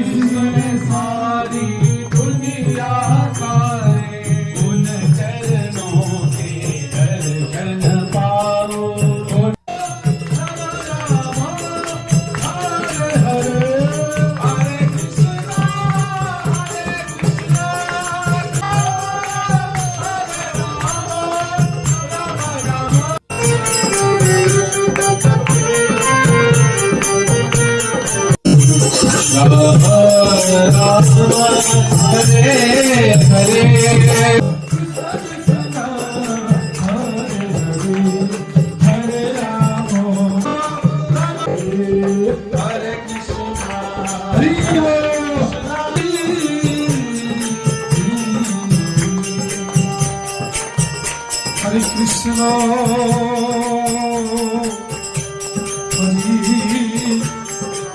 इसमें सारी दुनिया सारे उन चरणों के दर्शन पाओ। हरे हरे हरे कृष्णा हरे हरे हरे राम हरे कृष्णा हरे कृष्णा